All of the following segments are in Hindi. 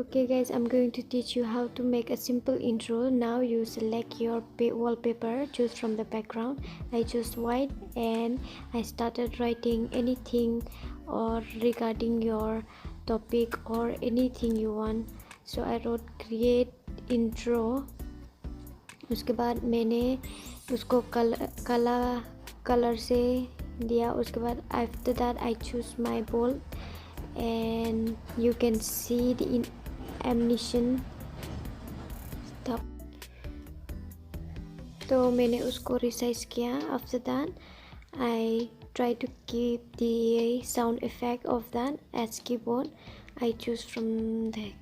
Okay guys, I'm going to teach you how to make a simple intro. Now you select your wallpaper, choose from the background. I choose white and I started writing anything or regarding your topic or anything you want. So I wrote create intro. उसके बाद मैंने उसको कलर से दिया. उसके बाद after that I choose my bold and you can see the animation stop. तो मैंने उसको resize किया. After that I try to keep the sound effect of that as keyboard. I choose from there.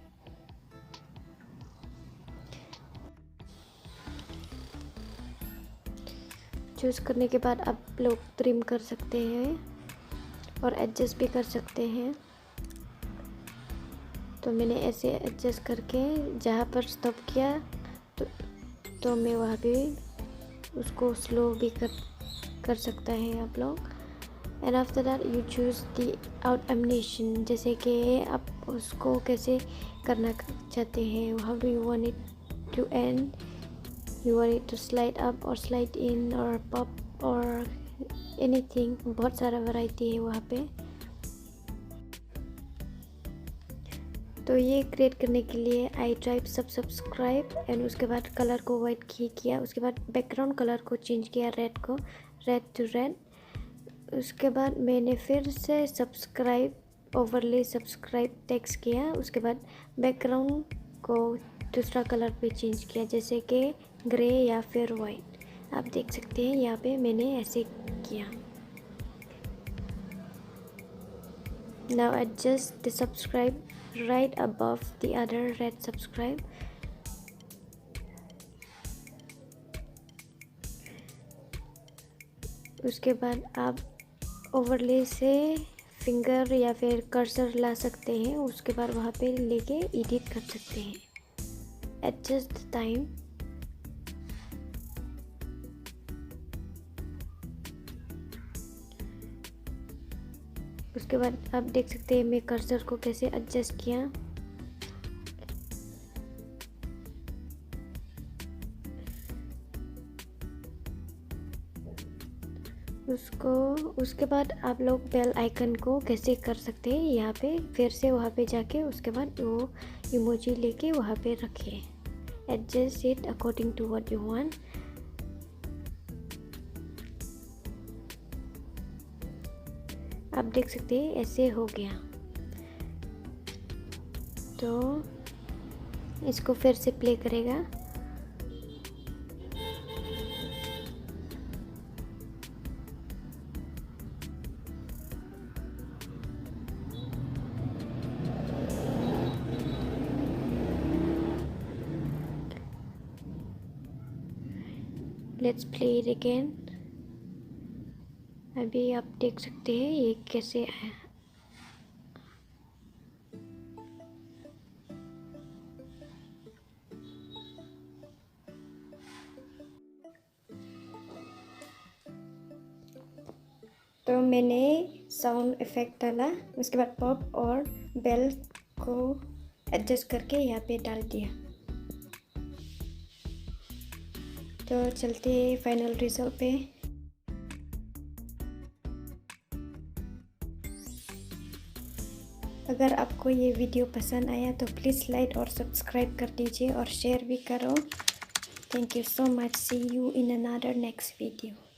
Choose करने के बाद आप लोग ट्रिम कर सकते हैं और एडजस्ट भी कर सकते हैं. तो मैंने ऐसे एडजस्ट करके जहाँ पर स्टॉप किया तो मैं वहाँ पे उसको स्लो भी कर सकता है आप लोग. And after that you choose the out animation, जैसे कि आप उसको कैसे करना चाहते हैं. How do you want it to end, you want it to slide up or slide in or pop or anything. बहुत सारा वैरायटी है वहाँ पे. तो ये क्रिएट करने के लिए आई टाइप सब्सक्राइब एंड उसके बाद कलर को वाइट किया. उसके बाद बैकग्राउंड कलर को चेंज किया, रेड टू रेड. उसके बाद मैंने फिर से सब्सक्राइब ओवरले सब्सक्राइब टेक्स्ट किया. उसके बाद बैकग्राउंड को दूसरा कलर पे चेंज किया, जैसे कि ग्रे या फिर वाइट. आप देख सकते हैं यहाँ पे मैंने ऐसे किया. Now adjust the subscribe right above the other red subscribe. उसके बाद आप ओवरले से फिंगर या फिर कर्सर ला सकते हैं. उसके बाद वहाँ पे लेके एडिट कर सकते हैं. Adjust the time. उसके बाद आप देख सकते हैं मैं कर्सर को कैसे एडजस्ट किया. उसके बाद आप लोग बेल आइकन को कैसे कर सकते हैं, यहाँ पे फिर से वहाँ पे जाके उसके बाद वो इमोजी लेके वहाँ पे रखिए. Adjust it according to what you want. आप देख सकते हैं ऐसे हो गया. तो इसको फिर से प्ले करेगा. Let's play it again. अभी आप देख सकते हैं ये कैसे है. तो मैंने साउंड इफेक्ट डाला. उसके बाद पॉप और बेल को एडजस्ट करके यहाँ पे डाल दिया. तो चलते हैं फाइनल रिजल्ट पे. अगर आपको ये वीडियो पसंद आया तो प्लीज़ लाइक और सब्सक्राइब कर दीजिए और शेयर भी करो. Thank you so much. See you in another next video.